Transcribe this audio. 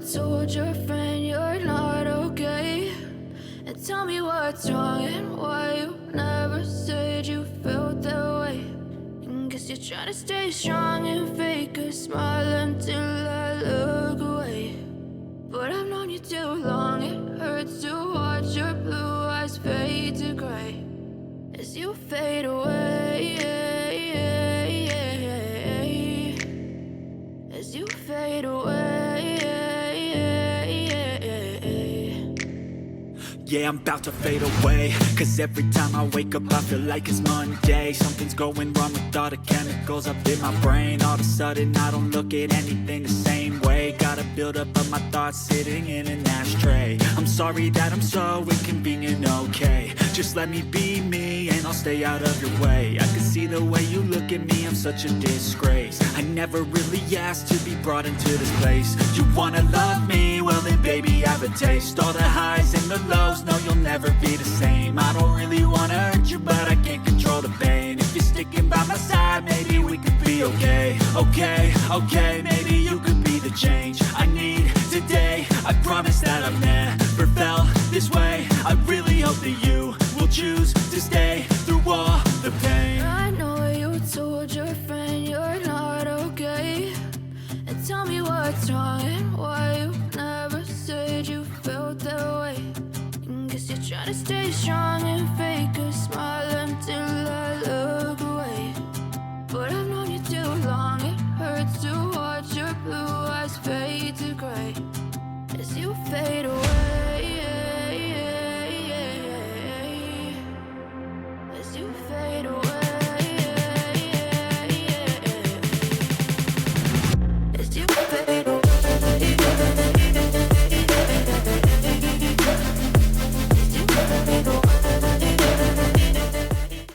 told your friend you're not okay? And tell me what's wrong and why you never said you felt that way. And guess you're trying to stay strong and fake a smile until I look away. But I've known you too long, it hurts to watch your blue eyes fade to gray as you fade away, as you fade away. Yeah, I'm about to fade away, cause every time I wake up I feel like it's Monday. Something's going wrong with all the chemicals up in my brain. All of a sudden I don't look at anything the same way. Got a build up of my thoughts sitting in an ashtray. I'm sorry that I'm so inconvenient, okay? Just let me be me and I'll stay out of your way. I can see the way you look at me, I'm such a disgrace. I never really asked to be brought into this place. You wanna love me? Well then baby have a taste. All the highs and the lows, no you'll never be the same. I don't really wanna hurt you but I can't control the pain. If you're sticking by my side, maybe we could be okay. Okay, maybe you could be the change I need today. I promise that I've never felt this way. I really hope that you will choose to stay through all the pain. I know you told your friend you're not okay. And tell me what's wrong and why you never said you felt that way. And guess you're trying to stay strong and fake a smile until I look away. But I've known you too long, it hurts to watch your blue eyes fade